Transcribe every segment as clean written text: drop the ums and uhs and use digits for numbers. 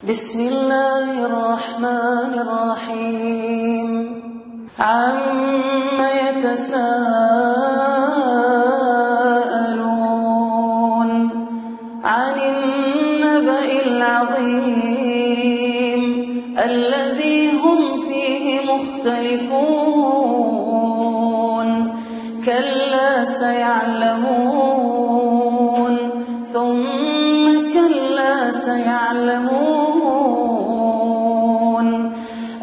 بسم الله الرحمن الرحيم عم يتساءلون عن النبأ العظيم الذي هم فيه مختلفون كلا سيعلمون ثم كلا سيعلمون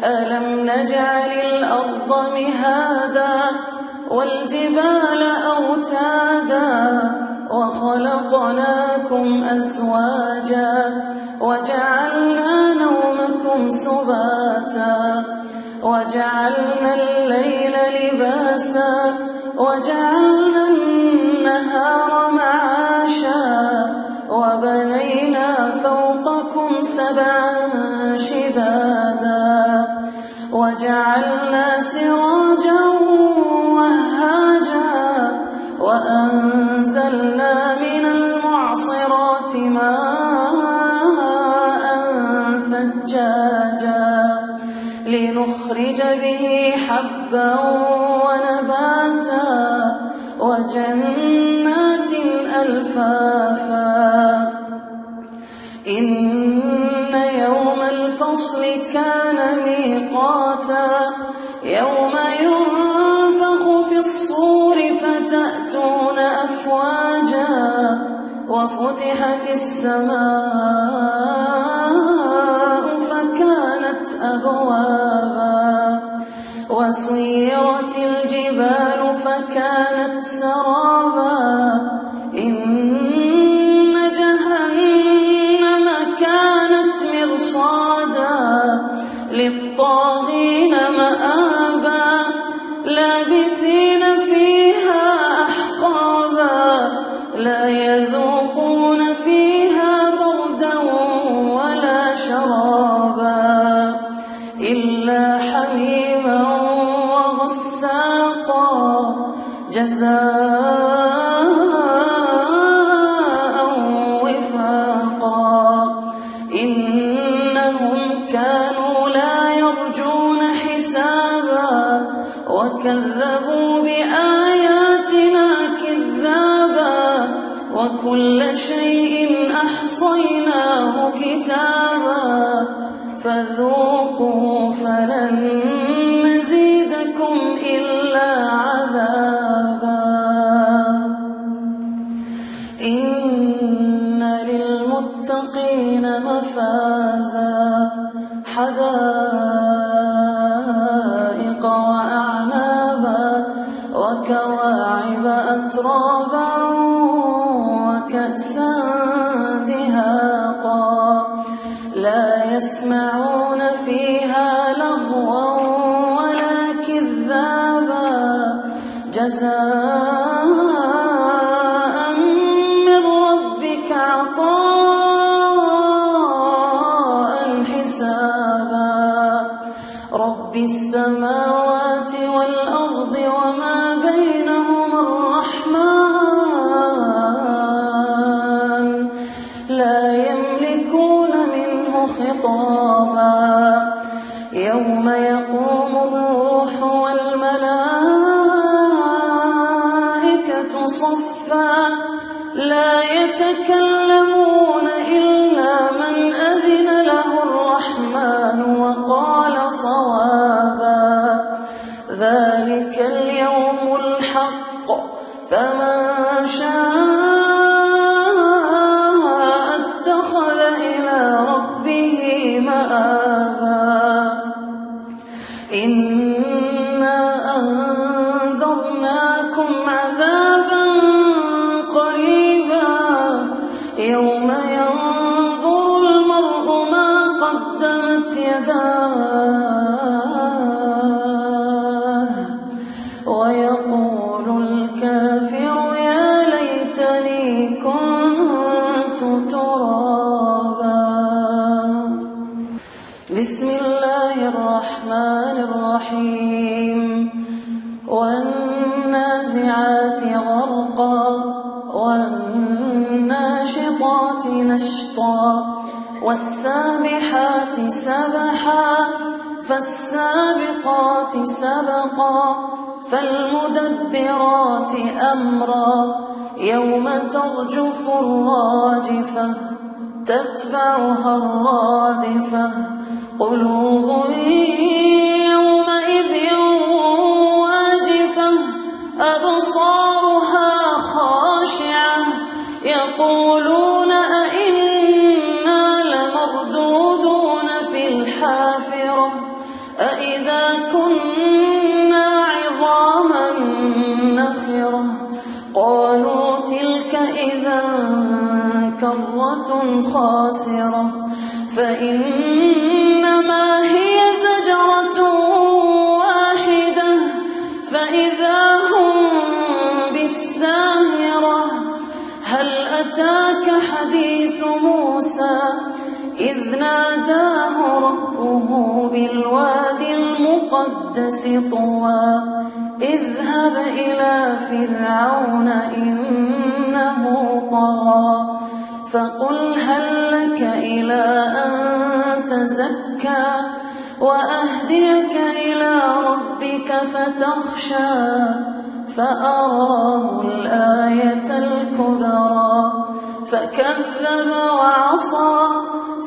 ألم نجعل الأرض مهادا والجبال أوتادا وخلقناكم أزواجا وجعلنا نومكم سباتا وجعلنا الليل لباسا وجعلنا النهار معاشا وبنينا فوقكم سبعا شدادا وجعلنا سراجا وهاجا وأنزلنا من المعصرات ماء ثجاجا لنخرج به حبا ونباتا وجنات ألفافا إن يوم الفصل كان ميقاتا يوم ينفخ في الصور فتأتون أفواجا وفتحت السماء فكانت أبوابا وسيرت الجبال فكانت سرابا إن جهنم كانت مرصادا للطاغين مآبا لابثين فيها أحقابا لا يذوقون فيها بردا ولا شرابا إلا حميما وغساقا جزاء وفاقا إنهم كانوا لا يرجون حسابا وكذبوا بآياتنا كذابا وكل شيء أحصيناه كتابا فذوقوا فلن نزيدكم إلا عذابا إن للمتقين مفازا حدائق وأعنابا وكواعب أترابا وكأسا دهاقا لا يسمعون فيها لغوا ولا كذابا جزاء من ربك عطاء حسابا رب السماوات والأرض وما بينهما الرحمن لا يملكون منه خطابا يوم يقوم الروح والملائكة صفا لا يتكلمون إلا من أذن له الرحمن وقال صوابا ذلك اليوم الحق فمن شاء اتخذ إلى ربه مآبا إنا أنذرناكم عذابا قريبا يوم ينظر المرء ما قدمت يداه ويقول الكافر يا ليتني كنت ترابا بسم الله الرحمن الرحيم والنازعات غرقا والناشطات نشطا والسابحات سبحا فالسابقات سبقا فالمدبرات أمرا يوم ترجف الراجفة تتبعها الرادفة قلوب يومئذ واجفة أبصارها خاشعة يقولون أئنا لمردودون في الحافرة أئذا كنا عظاما نخرة قالوا تلك إذا كرة خاسرة فإنما هي زجرة واحدة فإذا هم بالساهرة هل أتاك حديث موسى إذ ناداه ربه بالوادي المقدس طوى اذهب إلى فرعون إنه طغى فقل هل لك إلى أن تزكى وأهديك إلى ربك فتخشى فأراه الآية الكبرى فكذب وعصى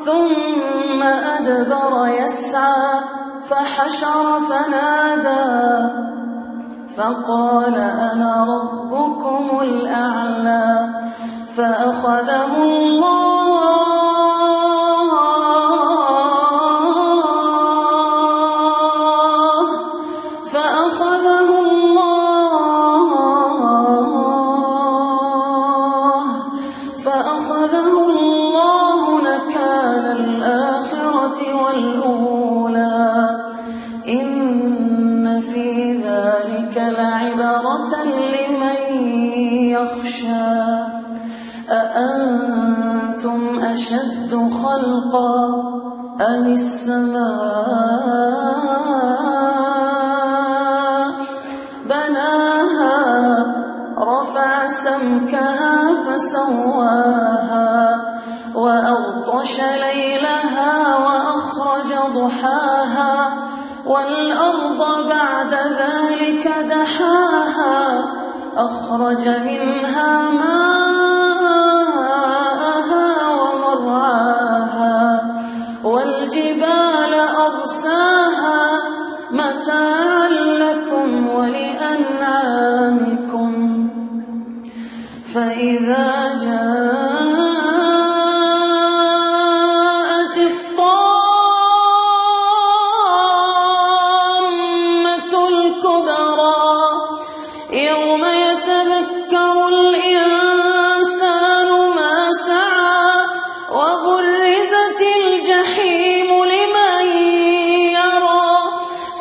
ثم أدبر يسعى فحشر فنادى فقال أنا ربكم الأعلى فأخذه الله نكال الآخرة والأولى إن في ذلك لعبرة لمن يخشى أأنتم أشد خلقا أم السماء بناها رفع سمكها فسواها وأغطش ليلها وأخرج ضحاها والأرض بعد ذلك دحاها أخرج منها ماءها ومرعاها والجبال أرساها متاعا لكم ولأنعامكم فإذا جاءت الطامة الكبرى يوم يتذكر الإنسان ما سعى وبرزت الجحيم لمن يرى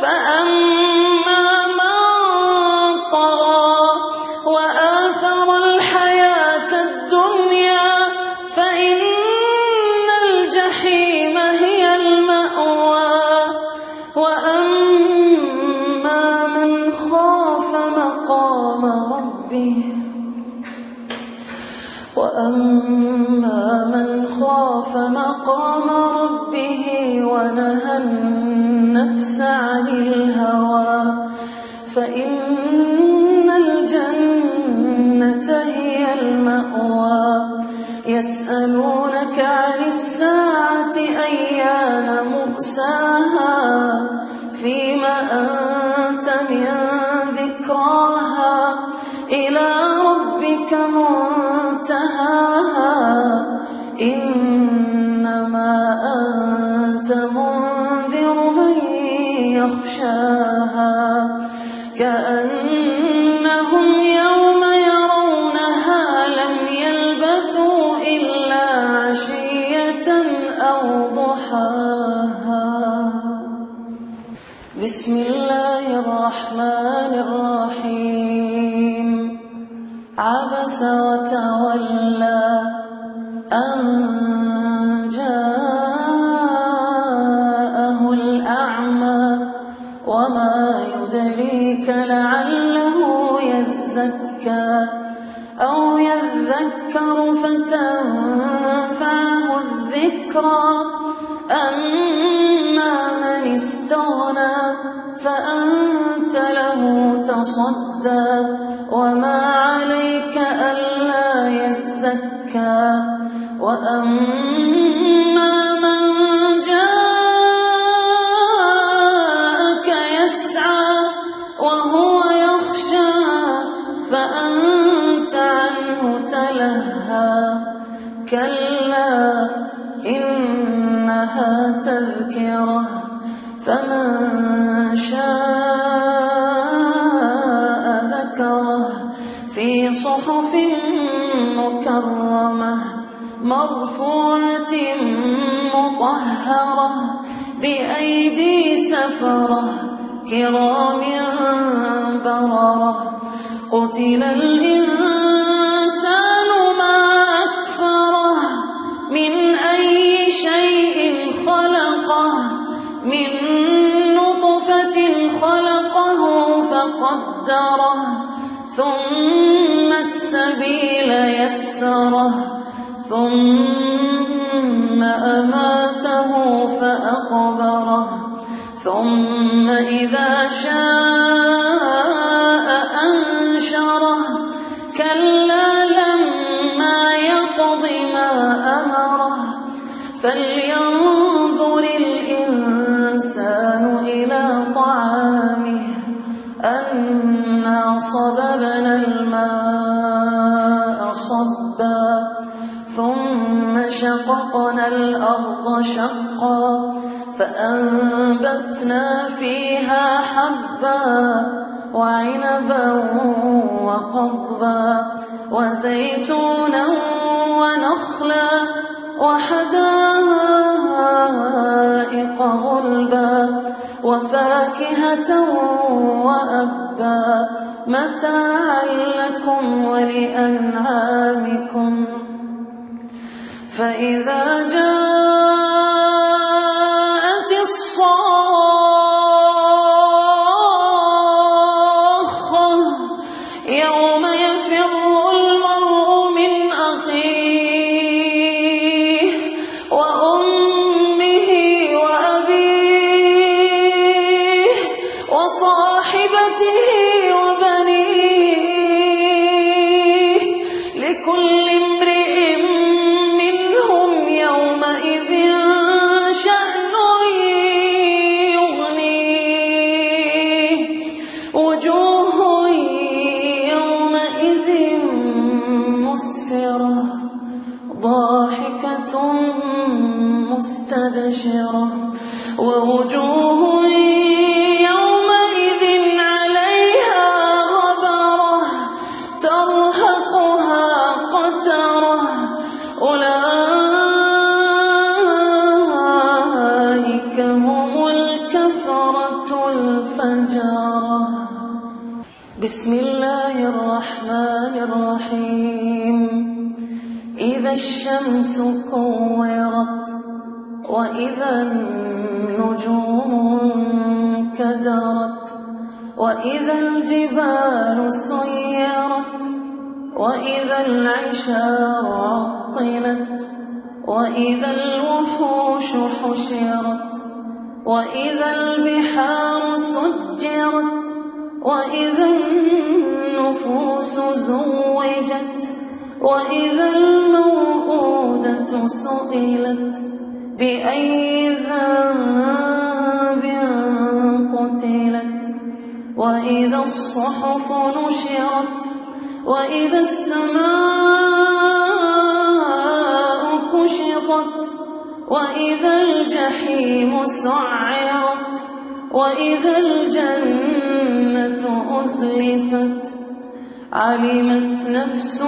فأما من طغى وآثر الحياة الدنيا فإن الجحيم هي المأوى وأما من خاف مقام ربه ونهى النفس عن الهوى فإن الجنة هي المأوى يسألونك عن الساعة أيان مرساها فيما أنت من ذكراها إلى ربك منتهاها إنما أنت منذر من يخشاها كأنهم يوم يرونها لم يلبثوا إلا عشية أو ضحاها بسم الله الرحمن الرحيم عبس وتولى أن جاءه الأعمى وما يدريك لعله يزكى أو يذكر فتنفعه الذكرى ذكرى أما من استغنى فأنت له تصدى وما عليك ألا يزكى وأما من جاءك يسعى وهو يخشى فأنت عنه تلهى كلا إنها تذكرة فمن شاء ذكره في صحف مكرمة مرفوعة مطهرة بأيدي سفرة كرام بررة قتل الإنسان ما أكفره من أي شيء خلقه من نطفة خلقه فقدره ثم السبيل يسره ثم أماته فأقبره ثم إذا شاء أنشره كلا لما يقض ما أمره فلينظر الإنسان إلى طعامه أنا صببنا الماء صبا ثم شققنا الأرض شقا فأنبتنا فيها حبا وعنبا وقضبا وزيتونا ونخلا وحدائق غلبا وفاكهة وأبا متاعا لكم ولأنعامكم فإذا جاءت الصاخة يوم يفر المرء من أخيه وأمه وأبيه وصاحبته وبنيه لكل امرئ منهم يومئذ شأن يغنيه وجوه يومئذ مسفرة ضاحكة مستبشرة ووجوه يومئذ عليها غبرة ترهقها قترة أولئك هم الكفرة الفجرة بسم الله الرحمن الرحيم إذا الشمس كورت وإذا النجوم انكدرت وإذا الجبال سيرت وإذا العشار عطلت وإذا الوحوش حشرت وإذا البحار سجرت وإذا النفوس زوجت وإذا الموءودة سئلت بأي ذنب قتلت وإذا الصحف نشرت وإذا السماء كشطت وإذا الجحيم سعرت وإذا الجنة أزلفت علمت نفس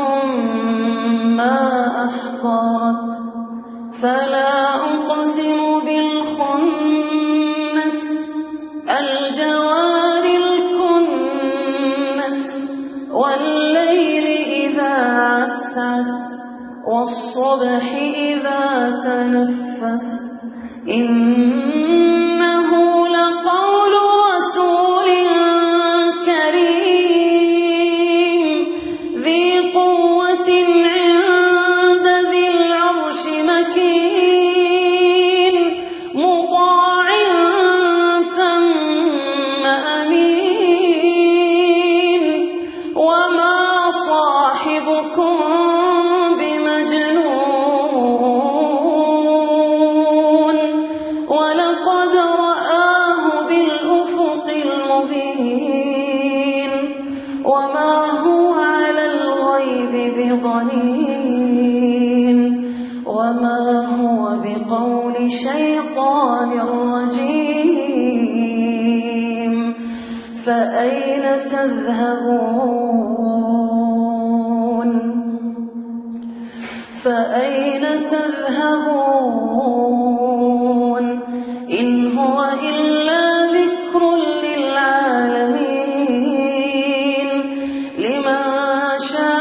ما أحضرت فلا أقسم بالخنس الجوار الكنس والليل إذا عسعس والصبح إذا تنفس إنه لقول رسول كريم ذي قوة عند ذي العرش مكين الشيطان الرجيم فأين تذهبون فأين تذهبون إن هو إلا ذكر للعالمين لمن شاء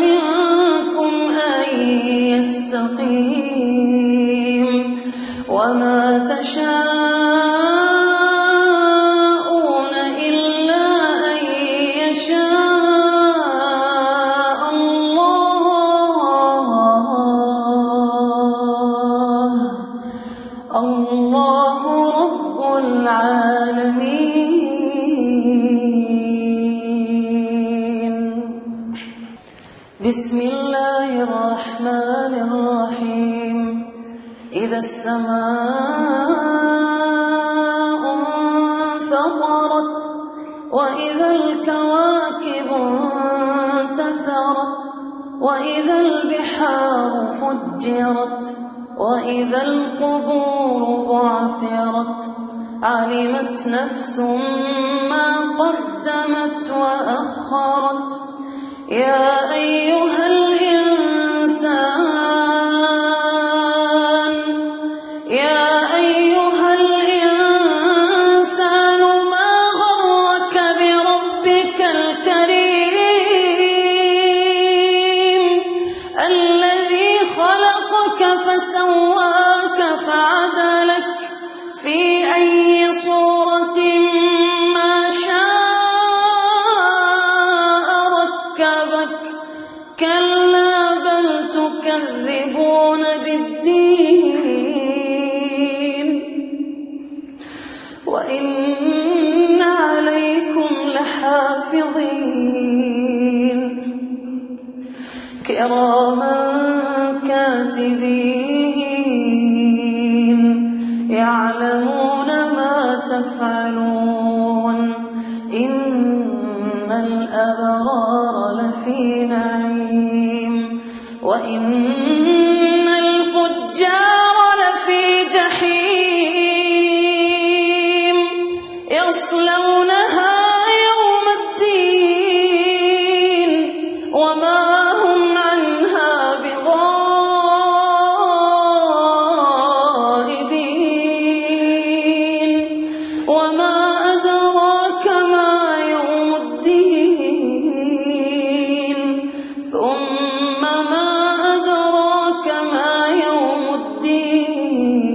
منكم أن يستقيم وما تشاءون إلا أن يشاء الله رب العالمين. بسم الله الرحمن الرحيم. إذا السماء انفطرت وإذا الكواكب انتثرت وإذا البحار فجرت وإذا القبور بعثرت علمت نفس ما قدمت وأخرت يا أيها الإنسان ما غرك بربك الكريم الذي خلقك فسواك فعدلك في أي صورة ما شاء ركبك كلا بل تكذبون بالدين وإن عليكم لحافظين كراما كاتبين يعلمون ما تفعلون إن الأبرار لفي نعيم وإن الفجار لفي جحيم يصلونها يوم الدين وما هم عنها بغائبين وما أدراك ما يوم الدين ثم ما أدراك ما يوم الدين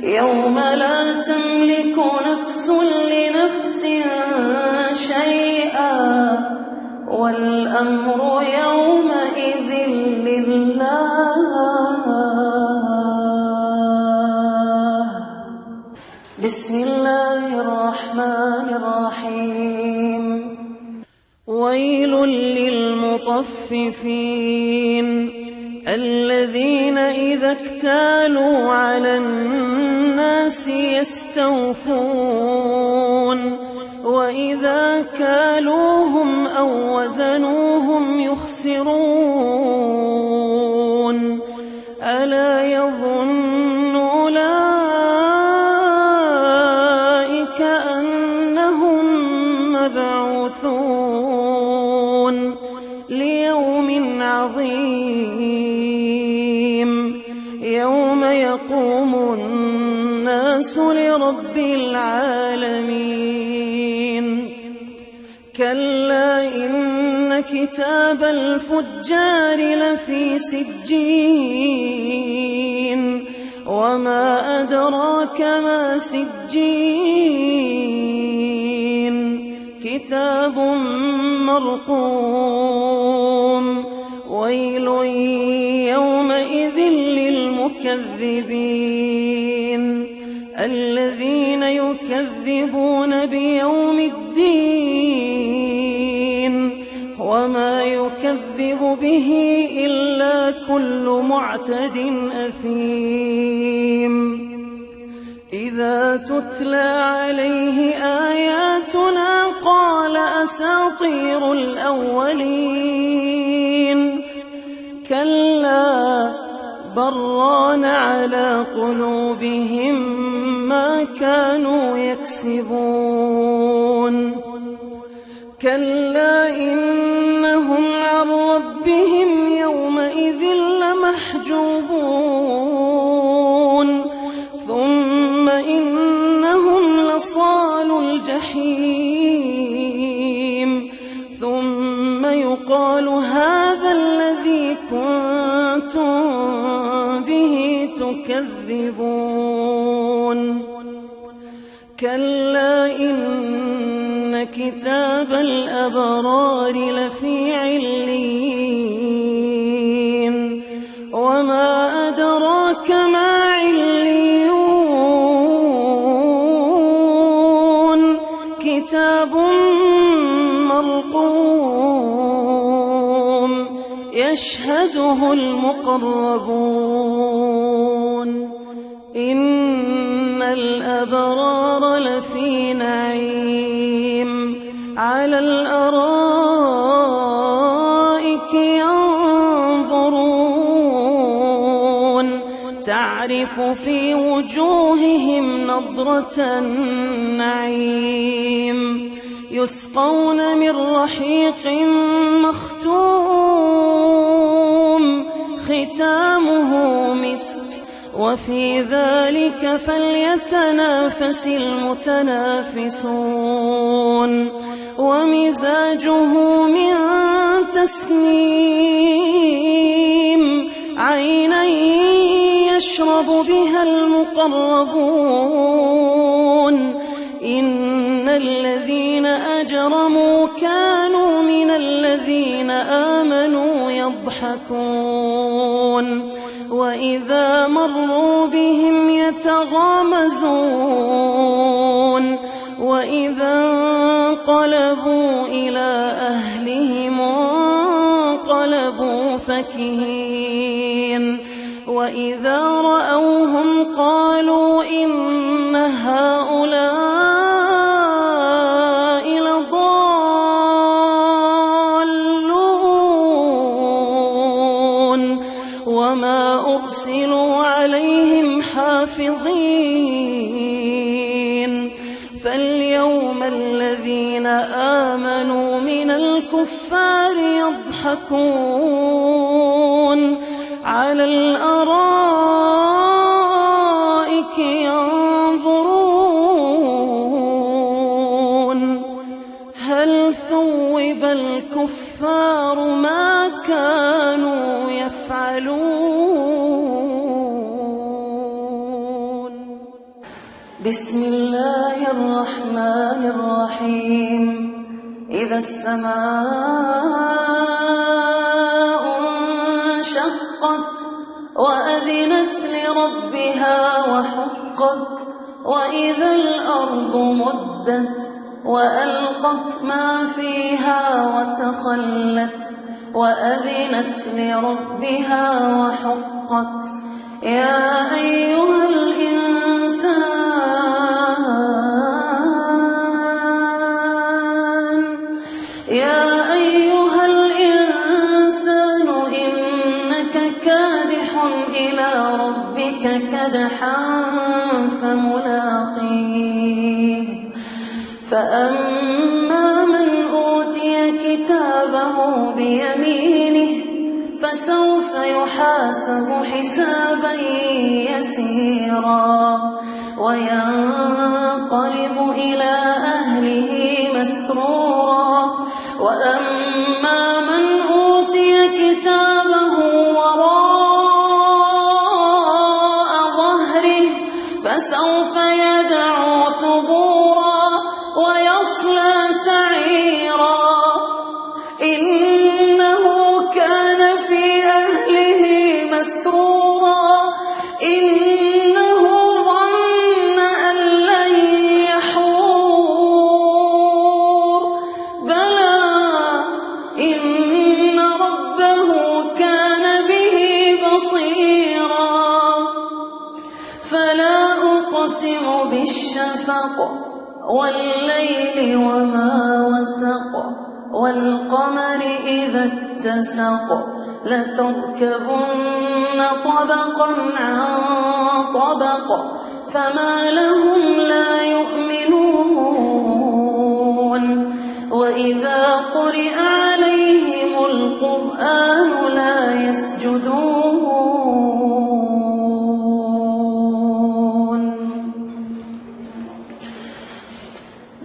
يوم لا تملك نفس لنفس شيئا والأمر يومئذ لله. بسم الله الرحمن الرحيم. ويل للمطففين الذين إذا اكتالوا على الناس يستوفون وإذا كالوهم أو وزنوهم يخسرون ألا يظن أولئك أنهم مبعوثون ليوم عظيم يوم يقوم الناس لرب العالمين كلا إن كتاب الفجار لفي سجين وما أدراك ما سجين كتاب مرقوم ويل يومئذ للمكذبين الذين يكذبون بيوم الدين وما يكذب به إلا كل معتد أثيم إذا تتلى عليه آياتنا قال أساطير الأولين كلا بران على قلوبهم ما كانوا يكسبون كلا إنهم عن ربهم يومئذ لمحجوبون ثم إنهم لصالو الجحيم ثم يقال هذا الذي كنتم به تكذبون كلا إن كتاب الأبرار لفي عليين وما أدراك ما عليون كتاب مرقوم يشهده المقربون إن الأبرار لفي نعيم على الأرائك ينظرون تعرف في وجوههم نضرة النعيم يسقون من رحيق مختوم ختامه مسك وفي ذلك فليتنافس المتنافسون ومزاجه من تسنيم عينا يشرب بها المقربون إن الذين أجرموا كانوا من الذين آمنوا يضحكون وإذا مروا بهم يتغامزون وإذا انقلبوا إلى أهلهم انقلبوا فكهين وإذا رأوهم قالوا إن هؤلاء لضالون وما أرسلوا عليهم حافظين فاليوم الذين آمنوا من الكفار يضحكون على الأرائك ينظرون هل ثوب الكفار ما كانوا يفعلون بسم الله الرحمن الرحيم إذا السماء انشقت وأذنت لربها وحقت وإذا الأرض مدت وألقت ما فيها وتخلت وأذنت لربها وحقت يا أيها الإنسان إنك كادح إلى ربك كدحا فملاقيه فأما من أوتي كتابه بيمينه فسوف يحاسب حسابا يسيرا وينقلب إلى أهله مسرورا وأما من أوتي كتابه وراء ظهره فسوف يدعو ثبورا ويصلى سعيرا إنه كان في أهله مسرورا إنه ظن أن لن يحور بلى إن ربه كان به بصيرا فلا أقسم بالشفق والليل وما وسق والقمر إذا اتسق لتركبن طبقا عن طبق فما لهم لا يؤمنون وإذا قرئ عليهم القرآن لا يسجدون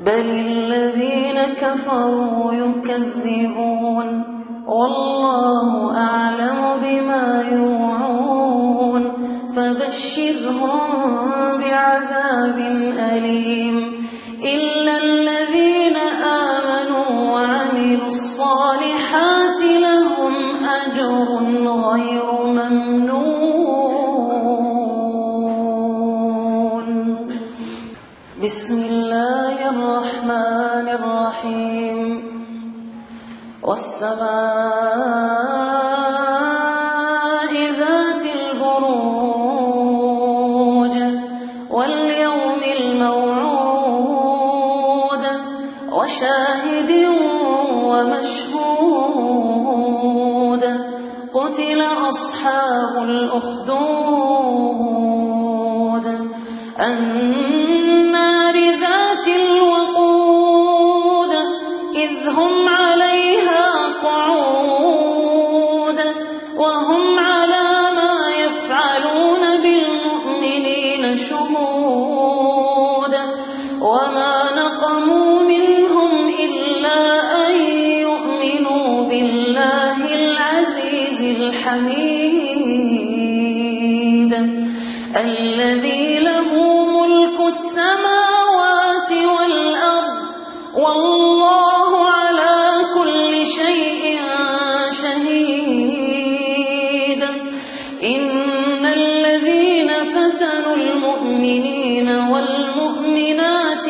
بل الذين كفروا يكذبون والله أعلم بما يوعون فبشرهم بعذاب أليم إلا الذين آمنوا وعملوا الصالحات لهم أجر غير ممنون. بسم الله الرحمن الرحيم والسماء ذات البروج واليوم الموعود وشاهد ومشهود قتل أصحاب الأخدود النار ذات الوقود إذ هم عليها قعود وهم على ما يفعلون بالمؤمنين شهود وما نقموا منهم إلا أن يؤمنوا بالله العزيز الحميد الذي له ملك السماوات والأرض والله على كل شيء شهيد إن الذين فتنوا المؤمنين والمؤمنات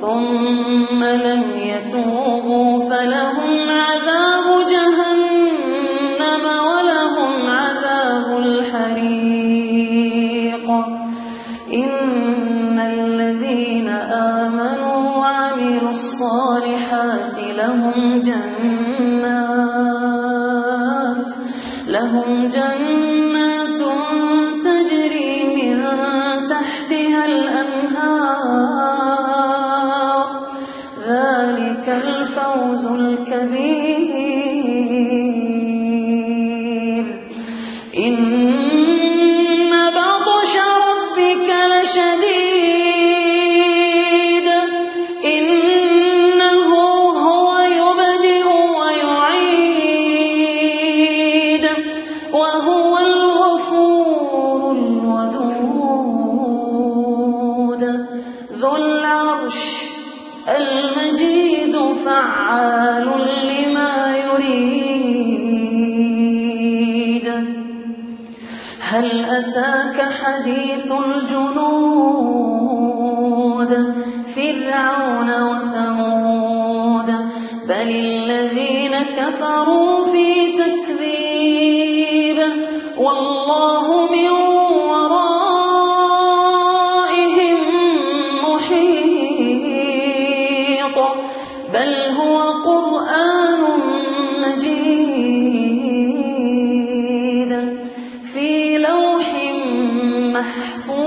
ثم لم يتوبوا فلهم عذاب جهنم ولهم عذاب الحريق إن الذين آمنوا وعملوا الصالحات لهم جنات تجري من تحتها الأنهار ذلك الفوز الكبير إن بطش ربك لشديد إنه هو يبدئ ويعيد وهو الغفور الودود ذو العرش المجيد فعال لما يريد هل أتاك حديث الجنود فرعون وثمود بل الذين كفروا في تكذيب والله من ورائهم محيط بل هو قرآن مجيد في لوح محفوظ.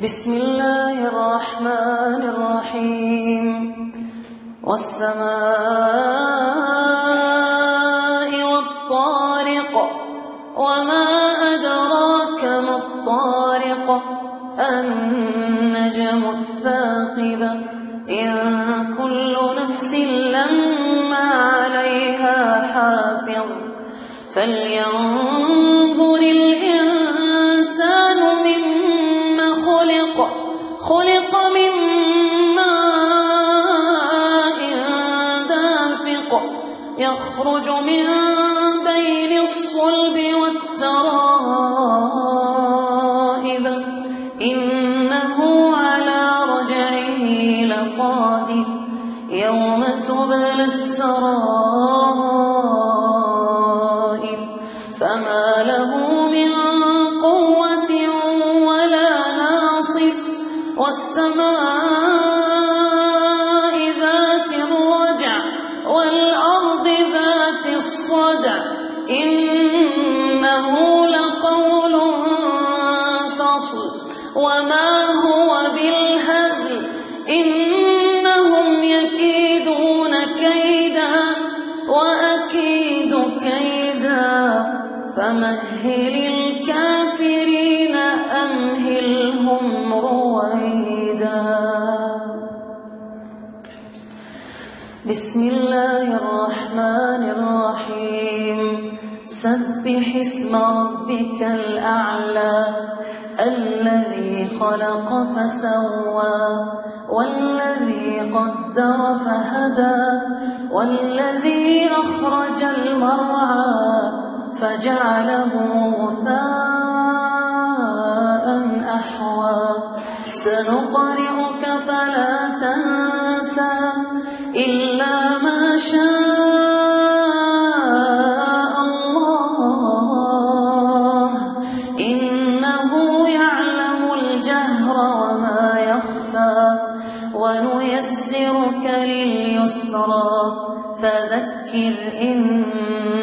بسم الله الرحمن الرحيم والسماء والطارق وما أدراك ما الطارق النجم الثاقب إن كل نفس لما عليها حافظ فلينظر الإنسان مما خلق من ماء دافق يخرج من بين الصلب والترائب إنه على رجعه لقادر يوم تبلى السرائر فما له من قوة ولا ناصر والسماء بسم الله الرحمن الرحيم سبح اسم ربك الأعلى الذي خلق فسوى والذي قدر فهدى والذي أخرج المرعى فجعله غثاء أحوى سنقرئك فلا تنسى إلا ما شاء الله إنه يعلم الجهر وما يخفى ونيسرك لليسرى فذكر إن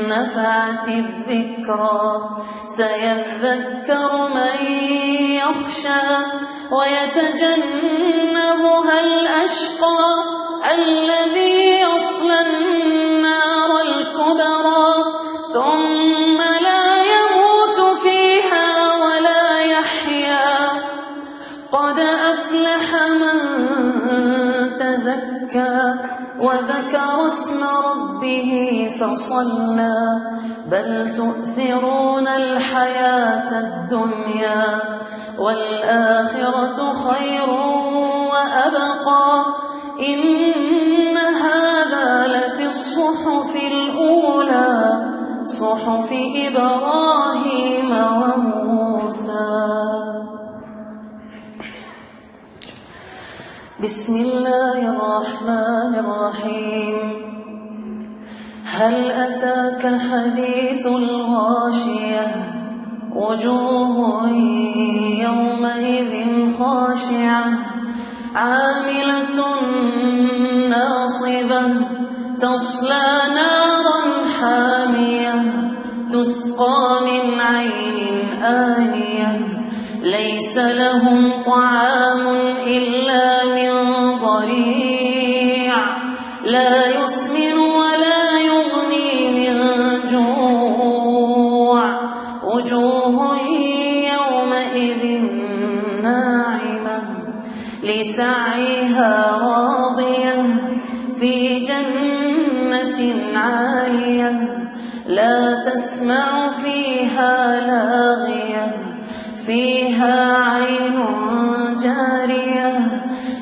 نفعت الذكرى سيذكر من يخشى ويتجنبها الأشقى الذي يصلى النار الكبرى ثم لا يموت فيها ولا يحيا قد أفلح من تزكى وذكر اسم ربه فصلى بل تؤثرون الحياة الدنيا والآخرة خير وأبقى إن هذا لفي الصحف الأولى صحف إبراهيم وموسى. بسم الله الرحمن الرحيم هل أتاك حديث الغاشية وجوه يومئذ خاشعة عاملة ناصبة تصلى نارا حامية تسقى من عين آنية ليس لهم طعام إلا من ضريع لا يسمن ولا يغني من جوع وجوه يومئذ ناعمة لسعيها راضية في جنة عالية لا تسمع فيها لاغية فيها عين جارية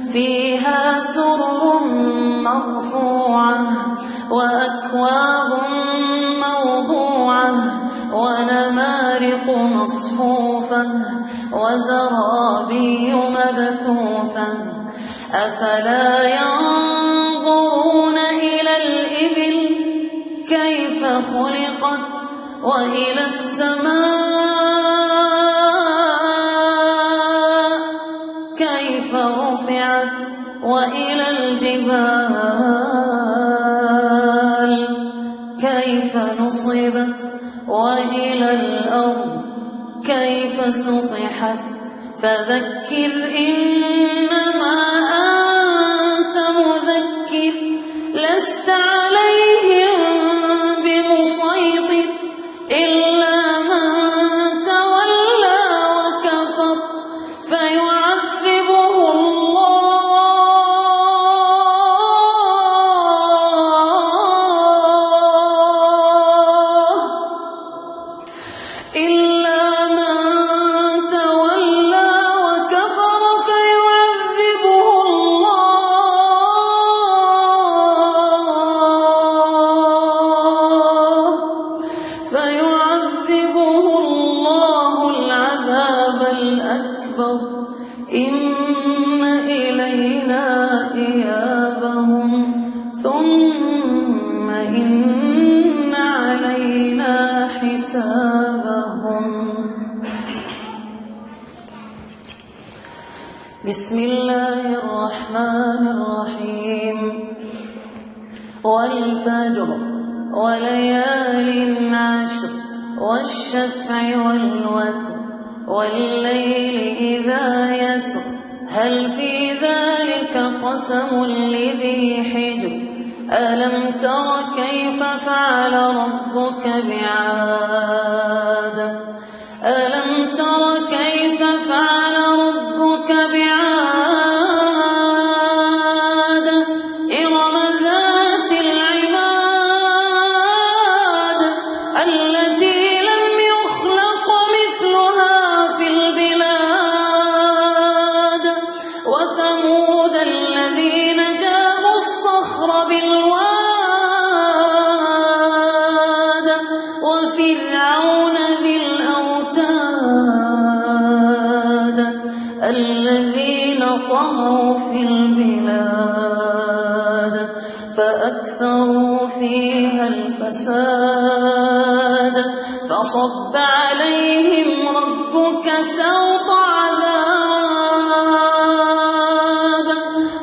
فيها سرر مرفوعة وأكواب موضوعة ونمارق مصفوفة وزرابي مبثوثة أفلا ينظرون إلى الإبل كيف خلقت وإلى السماء كيف رفعت وإلى الجبال كيف نصبت وإلى الأرض كيف سطحت فذكر إنما أنت مذكر لست عليهم بمسيطر إلا من تولى وكفر فيعذبه الله العذاب الأكبر إن إلينا إيابهم ثم إن علينا حسابهم. بسم الله الرحمن الرحيم والفجر وليال عشر والشفع والوتر والليل إذا يسر هل في ذلك قسم لذي حجر ألم تر كيف فعل ربك بعاد ألم تر كيف فعل ربك بعاد إرم ذات فأكثروا فيها الفساد فصب عليهم ربك سوط عذاب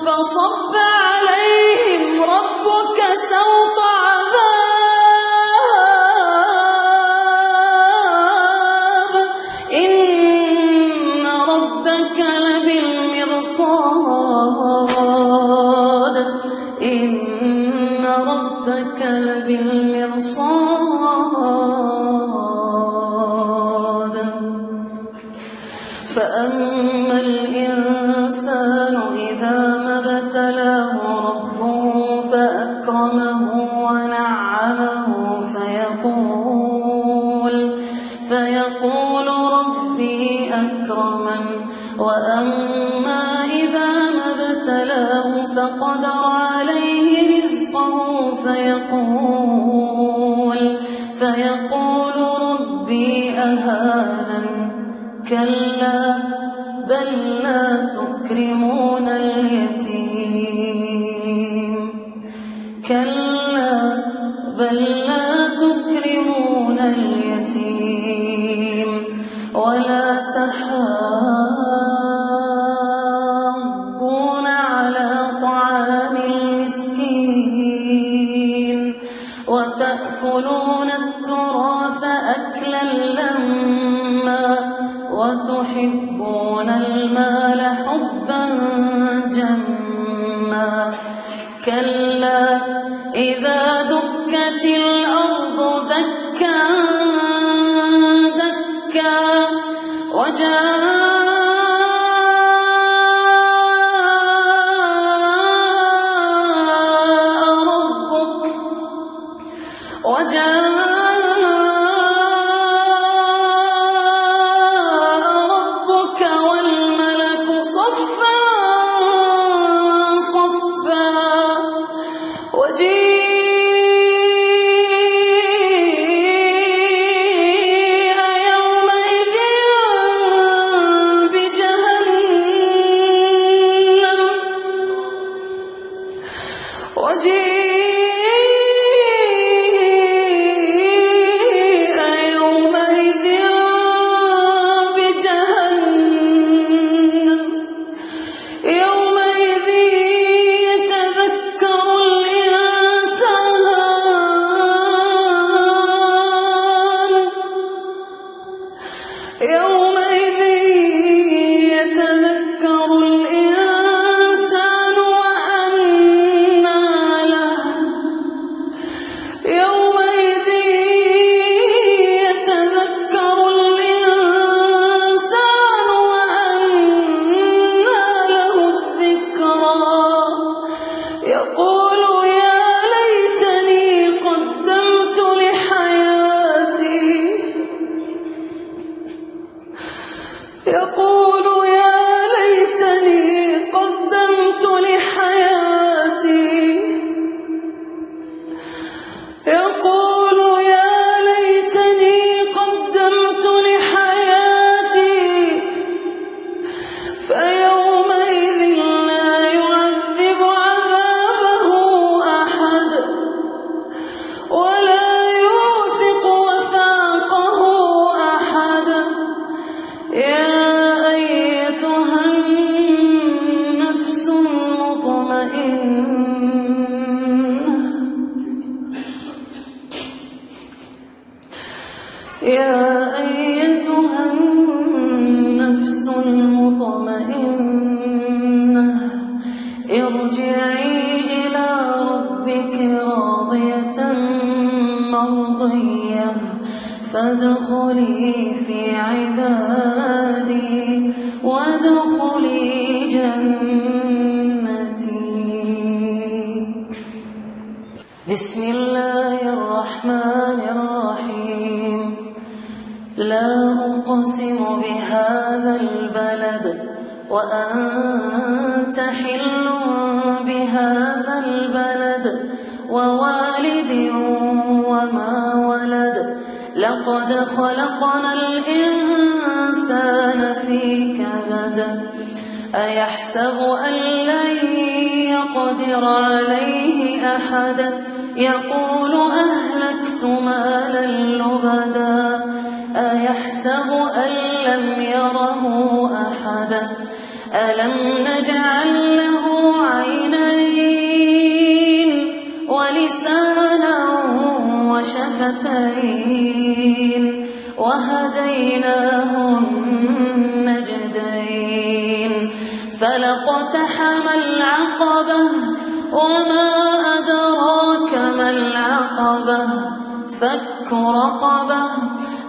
فصب عليهم ربك سوط عذاب إن ربك لبالمرصاد إن ربك لبالمرصاد فأما الإنسان إذا ما ابتلاه ربه فأكرمه ونعمه فيقول ربي أكرمن وأما إذا ما ابتلاه فقدر عليه رزقه فيقول ربي أهانن كلا بل لا تكرمون اليتيم كلا بل لا تكرمون اليتيم ولا تحاضون على طعام المسكين وتأكلون التراث أكلا لما وتحبون المال حبا جما كلا إذا دكت الأرض دكا دكا وجاء ربك والملك صفا صفا وجيء يومئذ بجهنم يومئذ يتذكر الإنسان وأنى له يومئذ يتذكر الإنسان وأنى له الذكرى يقول يا ليتني قدمت لحياتي يقول يا ليتني قدمت لحياتي يقول يا ليتني قدمت لحياتي فيومئذ لا يعذب عذابه أحد ولا يوثق وثاقه أحد يا أيتها النفس المطمئنة يا أيتها النفس المطمئنة ارجعي إلى ربك راضية مرضية فادخلي في عبادي وادخلي جنتي. بسم الله الرحمن الرحيم. لا أقسم بهذا البلد وأنت حل بهذا البلد ووالد وما ولد لقد خلقنا الإنسان في كبد أيحسب أن لن يقدر عليه أحد يقول أهلكت مالا لبدا أيحسب أن لم يره أحد ألم نجعل له عينين ولسانا وشفتين وهديناه النجدين فلاقتحم العقبة وما أدراك ما العقبة فك رقبة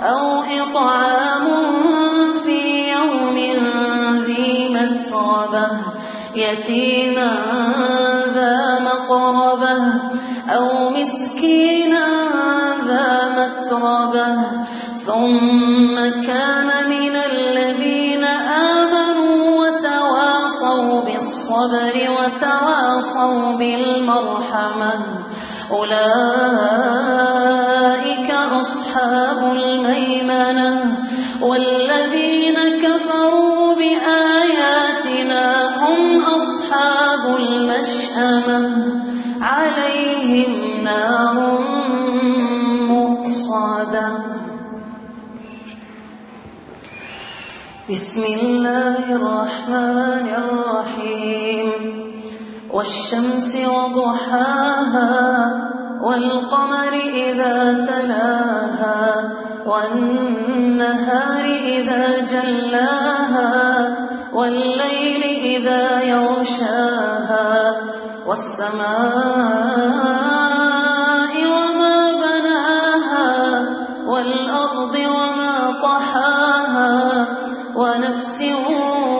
أو إطعام في يوم ذي مسغبة يتيما ذا مقربة أو مسكينا ذا متربة ثم كان من الذين آمنوا وتواصوا بالصبر وتواصوا بالمرحمة أولئك أصحاب الميمنة والذين كفروا بآياتنا هم أصحاب المشأمة عليهم نار مؤصدة. بسم الله الرحمن الرحيم والشمس وضحاها والقمر إذا تلاها والنهار إذا جلاها والليل إذا يغشاها والسماء وما بناها والأرض وما طحاها ونفس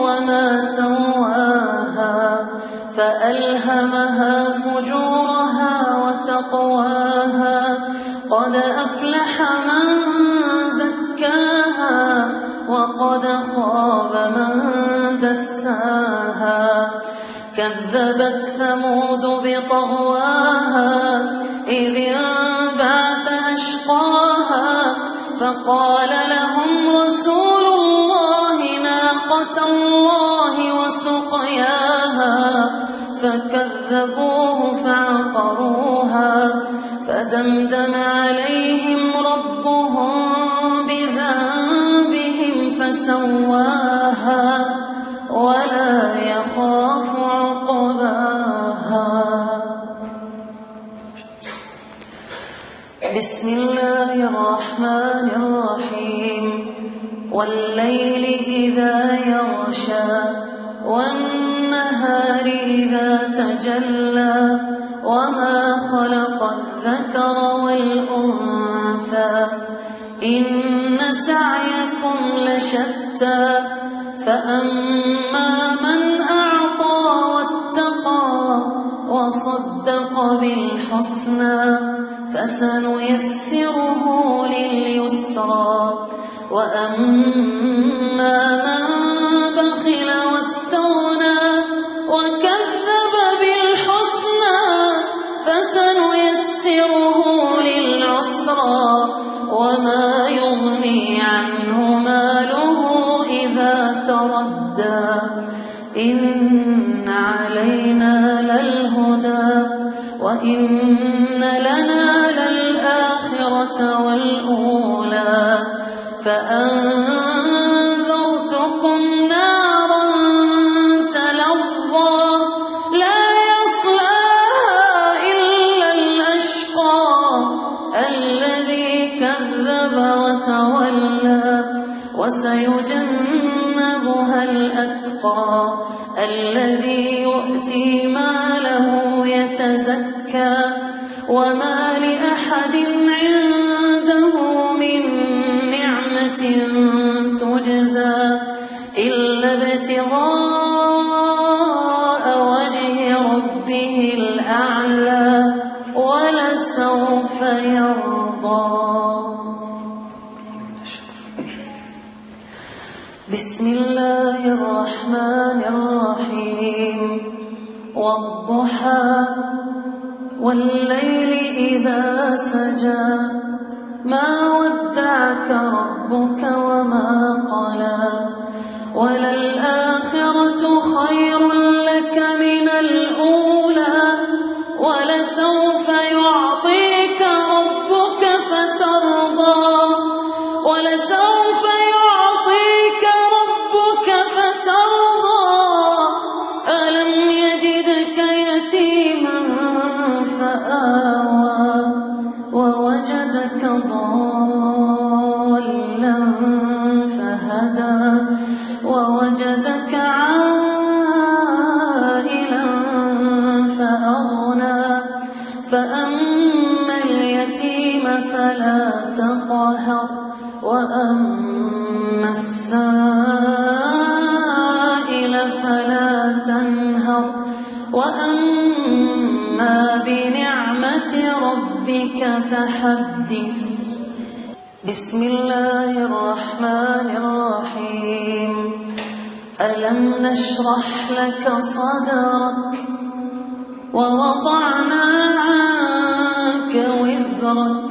وما سواها فألهمها فجورها وتقواها قد أفلح من زكاها وقد خاب من دساها كذبت ثمود بطغواها إذ انبعث أشقاها فقال لهم رسول الله ناقة الله وسقياها فكذبوه فعقروها فدمدم عليهم ربهم بذنبهم فسواها ولا يخاف عقباها. بسم الله الرحمن الرحيم والليل إذا يغشى والنهار إذا تجلى وما خلق الذكر والأنثى إن سعيكم لشتى فأما من أعطى واتقى وصدق بالحسنى فسنيسره لليسرى وأما من بخل واستغنى وكذب بالحسنى فسنيسره للعسرى وما يغني عنه ماله إذا تردى إن علينا للهدى وإن لنا للآخرة والأولى فأنذرتكم نارا تلظى لا يصلاها إلا الأشقى الذي كذب وتولى وسيجنبها الأتقى الذي يؤتي ماله يتزكى وما لأحد عنده من نعمة تجزى إلا ابتغاء وجه ربه الأعلى ولسوف يرضى. بسم الله الرحمن الرحيم والضحى والليل إذا سجى ما ودعك ربك وما قلى وللآخرة خير لك من الأولى ولسوف يعطيك ربك فترضى ولسوف يعطيك ربك فترضى ألم يجدك يتيما فآوى ووجدك ضالا فهدى ووجدك عائلا فأغنى فأما اليتيم فلا تقهر وأما السائل فلا تنهر وأما بنعمة ربك فحدث. بسم الله الرحمن الرحيم. ألم نشرح لك صدرك ووضعنا عنك وزرك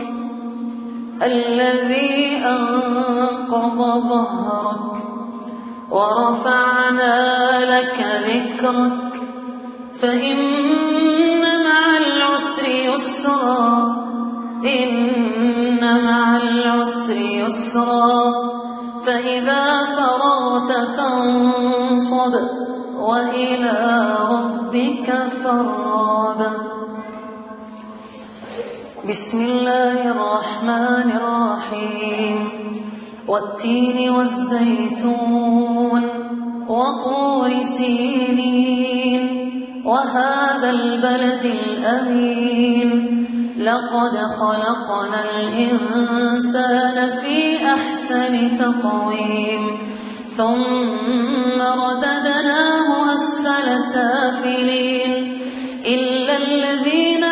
الذي أنقض ظهرك ورفعنا لك ذكرك فإن مع العسر يسرا إن مع العسر يسرا فإذا فرغت فانصب وإلى ربك فارغب. بسم الله الرحمن الرحيم. والتين والزيتون وطور سينين وهذا البلد الأمين لقد خلقنا الإنسان في أحسن تقويم ثم رددناه أسفل سافلين إلا الذين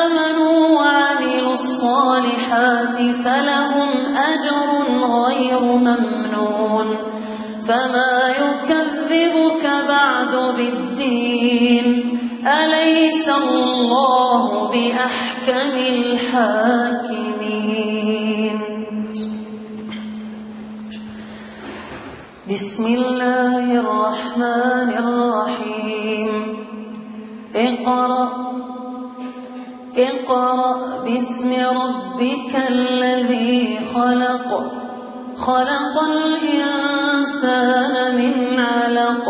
آمنوا وعملوا الصالحات فلهم أجر غير ممنون فما يكذبك بعد بالدين أليس الله بأحكم الحاكمين. بسم الله الرحمن الرحيم. اقرأ باسم ربك الذي خلق خلق الإنسان من علق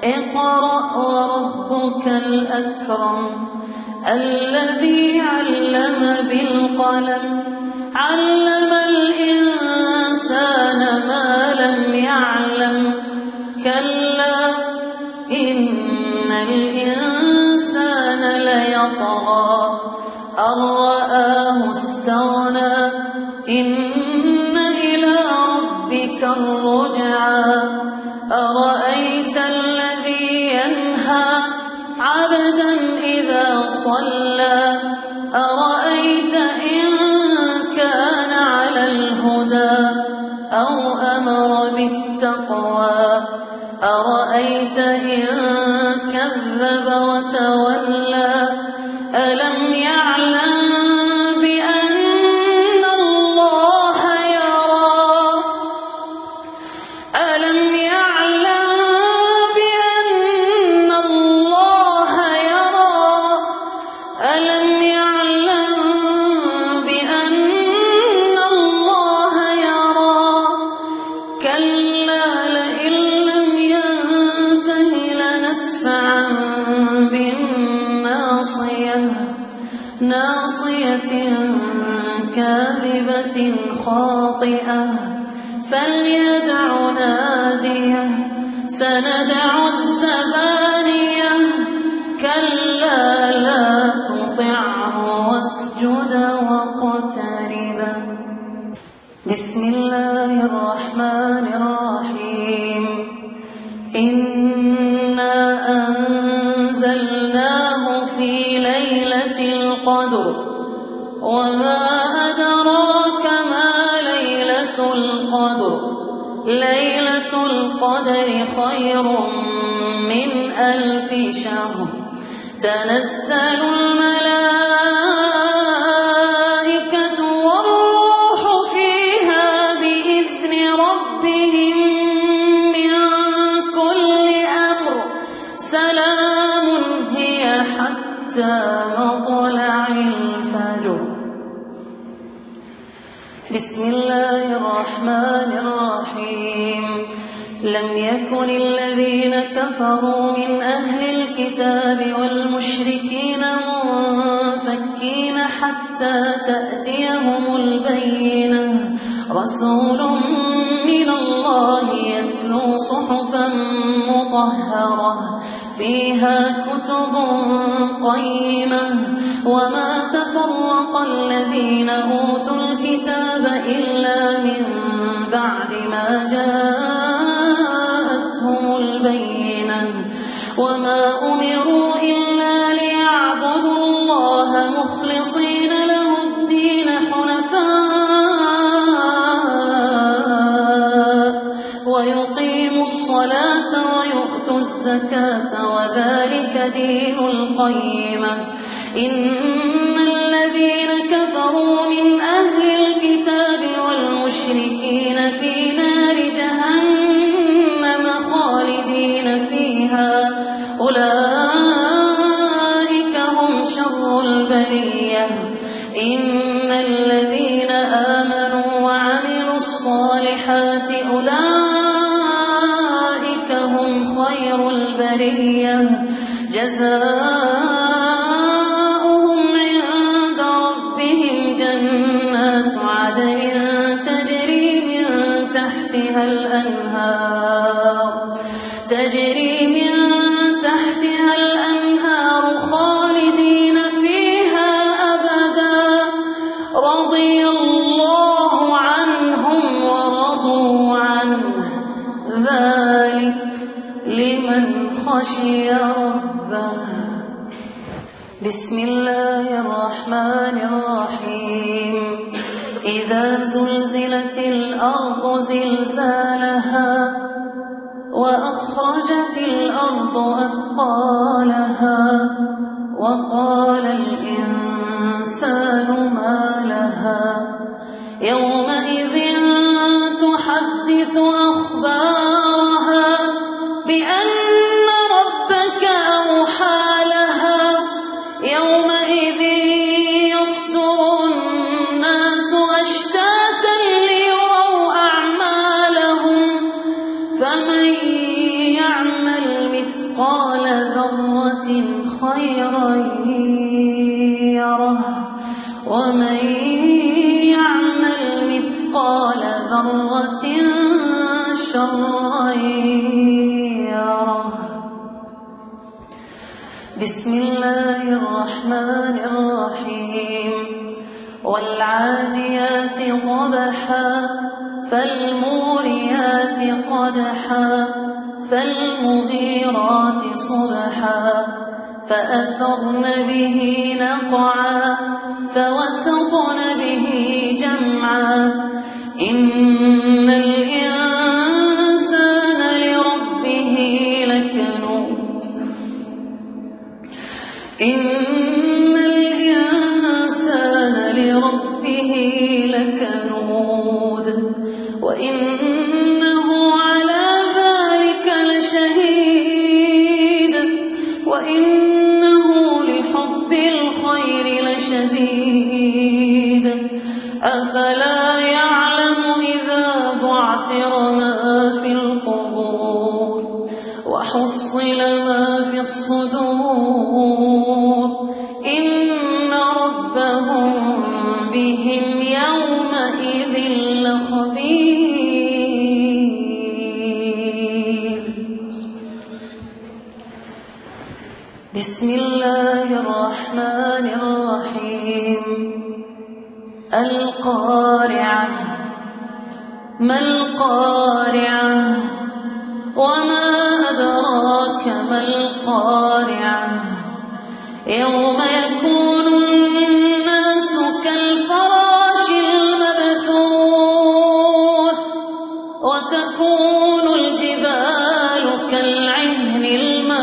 اقرأ وربك الأكرم الذي علم بالقلم علم الإنسان ما لم يعلم كلا إن الإنسان ليطغى أن رآه استغنى إن إلى ربك الرجعى أرأيت الذي ينهى عبدا إذا صلى أرأيت إن كان على الهدى أو أمر بالتقوى أرأيت إن كذب وتولى ألم يعلم بأن الله يرى ألم يعلم بأن الله يرى ألم يعلم بأن الله يرى كلا لئن لم ينته لنسفعا بالناصية ناصية كاذبة خاطئة فليدع ناديه سندع الزبانية كلا لا تطعه واسجد واقترب. بسم الله الرحمن الرحيم. إنا أنزلناه في ليلة القدر وما أدراك ما ليلة القدر ليلة القدر خير من 1000 شهر تنزل الملائكة والروح فيها بإذن ربهم من كل أمر سلام هي حتى مطلع الفجر. بسم الله الرحمن الرحيم. لم يكن الذين كفروا من أهل الكتاب والمشركين منفكين حتى تأتيهم البينة. رسول من الله يتلو صحفا مطهرة فيها كتب قيمة وما تفرق الذين أوتوا الكتاب إلا من بعد ما جاءتهم البينة وما أمروا إلا ليعبدوا الله مخلصين له الدين حنفاء ويقيموا الصلاة ويؤتوا الزكاة وذلك دين القيمة. إن الذين كفروا من أهل الكتاب والمشركين في نار جهنم خالدين فيها أولئك هم شر البرية. إن الذين آمنوا وعملوا الصالحات أولئك هم خير البرية. جزاؤهم عند ربهم جنات عدن تجري من تحتها الأنهار خالدين فيها أبدا. رضي الله عنهم ورضوا عنه ذلك لمن خشي ربه. بسم الله الرحمن الرحيم. إذا زلزلت الأرض زلزالها وأخرجت الأرض أثقالها وقال الإنسان ما لها يومئذ تحدث أخبارها بأن ربك أوحى لها. يومئذ يصدر الناس أشتاتا ليروا أعمالهم فمن يعمل مثقال ذرة خيرا يره ومن يعمل مثقال ذرة شرا يره. بسم الله الرحمن الرحيم. والعاديات ضبحا فالموريات قدحا فالمغيرات صبحا فأثرن به نقعا فوسطن به جمعا. إن الإنسان لربه لكنود. إن الإنسان لربه لكنود وإنه على ذلك لشهيد وإنه لحب الخير لشديد. أفلا يعلم إذا بعثر ما في القبور وحصل ما في الصدور إن ربهم بهم يومئذ لخبير. بسم الله الرحمن الرحيم. القارعة ما القارعة وما أدراك ما القارعة. يوم يكون الناس كالفراش المبثوث وتكون الجبال كالعهن المنفوش.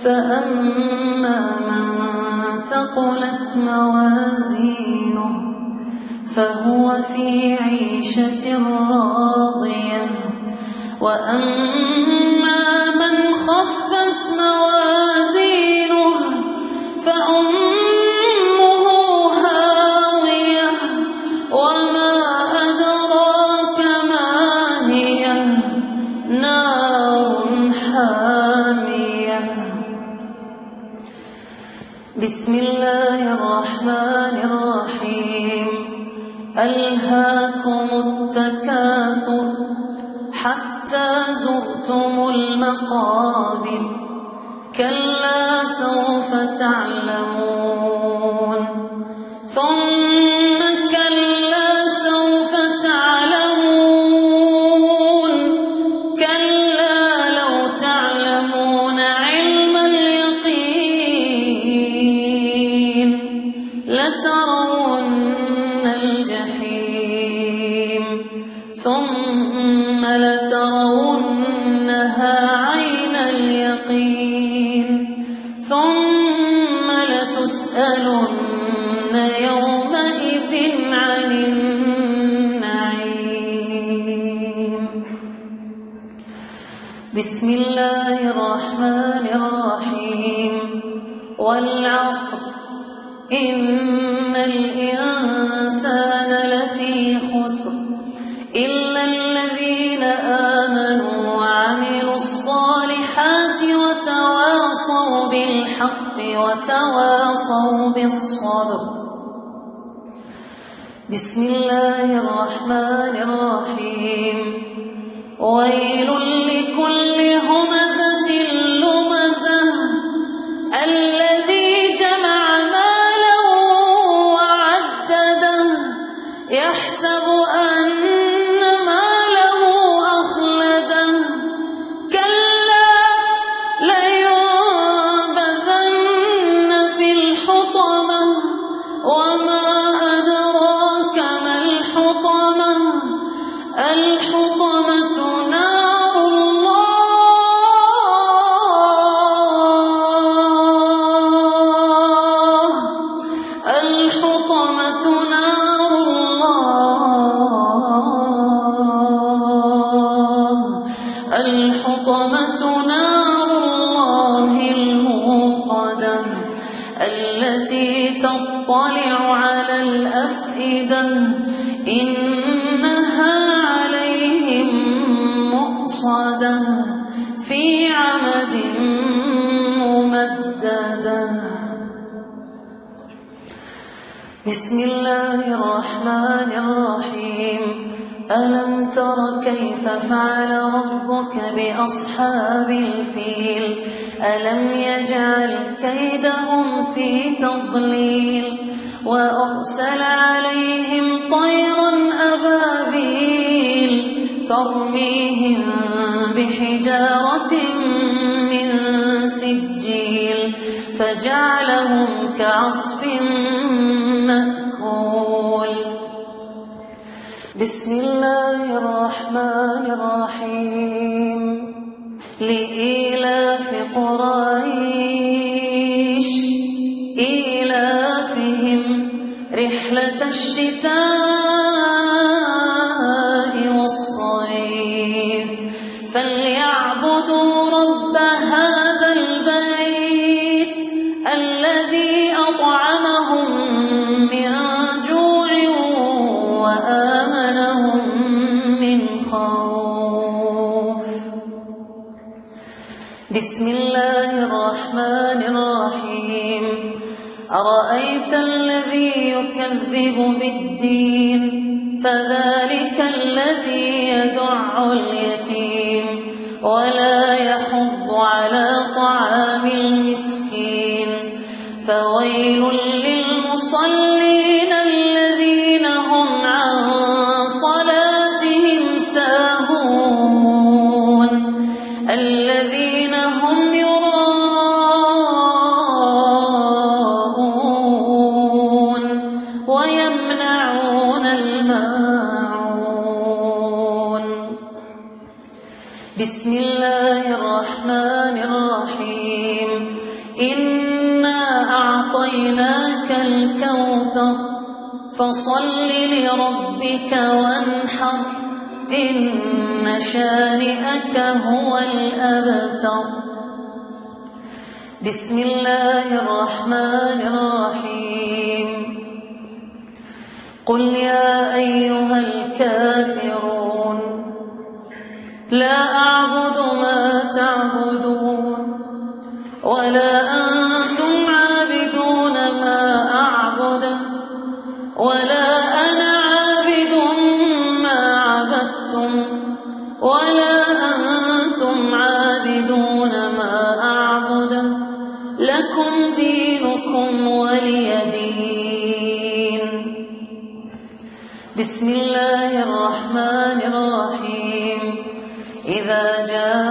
فأما من ثقلت موازينه فهو في عيشة راضية وأما من خفت موازينه بسم الله الرحمن الرحيم ألهاكم التكاثر حتى زرتم المقابر كلا سوف تعلمون ثم كلا سوف تعلمون كلا لو تعلمون علم اليقين لترون الجحيم ثم لترونها عين اليقين ثم لتسألن يومئذ عن النعيم. بسم الله الرحمن الرحيم والعصر إن الإنسان لفي خسر إلا الذين آمنوا وعملوا الصالحات وتواصوا بالحق وتواصوا بالصبر. بسم الله الرحمن الرحيم ويل لكل همزة لمزة الذي جمع مالا وعدده يحسب أن ماله أخلده كلا لينبذن في الحطمة وما أدراك ما الحطمة الحطمة نار الله الحطمة نار الله الحطمة نار الله الموقدة التي تطلع على الأفئدة إنها عليهم مؤصدة في عمد ممددة. بسم الله الرحمن الرحيم ألم تر كيف فعل ربك بأصحاب الفيل ألم يجعل كيدهم في تضليل وأرسل عليهم طيرا أبابيل ترميهم بحجارة من سجيل فجعلهم كعصف مأكول. بسم الله الرحمن الرحيم لإيلاف قريش إيلافهم رحلة الشتاء والصيف فليعبدوا رب هذا البيت الذي أطعمهم من جوع وآمنهم من خوف. بسم الله الرحمن الرحيم أرأيت الذي يكذب بالدين فذلك الذي يدع اليتيم ولا يحض على طعام المسكين فويل للمصلين الذين هم عن صلاتهم ساهون الذين هم يراءون ويمنعون الماعون. بسم الله الرحمن الرحيم إنا أعطيناك الكوثر فصل لربك وانحر إن شانئك هو الأبتر. بسم الله الرحمن الرحيم قل يا أيها الكافرون لا أعبد ما تعبدون ولا أنتم عابدون لكم دينكم ولي دين. بسم الله الرحمن الرحيم. إذا جاء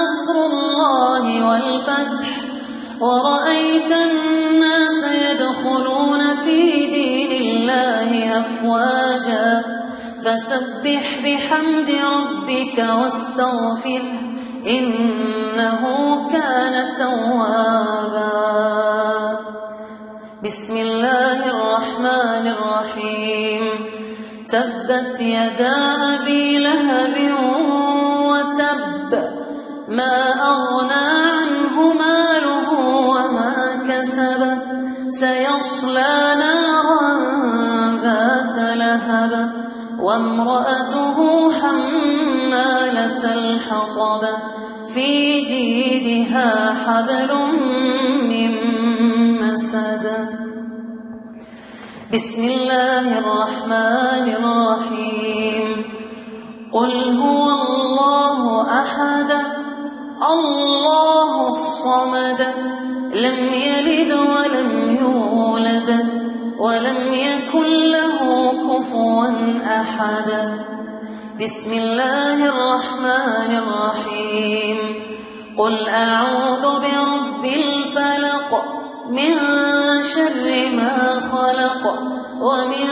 نصر الله والفتح ورأيت الناس يدخلون في دين الله أفواجا فسبح بحمد ربك واستغفره إنه كان توابا. بسم الله الرحمن الرحيم. تبت يدا أبي لهب وتب ما أغنى عنه ماله وما كسب سيصلى نارا ذات لهب وامرأته حمالة الحطب في جيدها حبل من مسد. بسم الله الرحمن الرحيم. قل هو الله أحد الله الصمد لم يلد ولم يولد ولم يكن له كفوا أحد. بسم الله الرحمن الرحيم. قل أعوذ برب الفلق من شر ما خلق ومن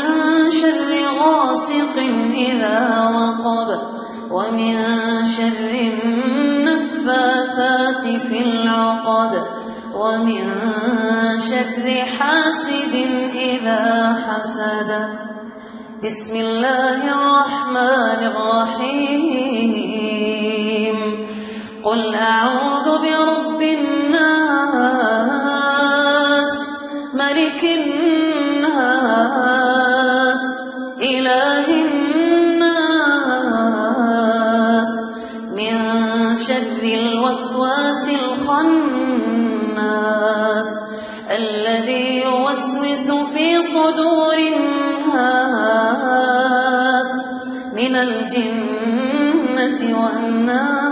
شر غاسق إذا وقب ومن شر النفاثات في العقد ومن شر حاسد إذا حسد. بسم الله الرحمن الرحيم. قل أعوذ برب الناس ملك الناس إله الناس من شر الوسواس الخناس الذي يوسوس في صدور الناس من الجنة والناس.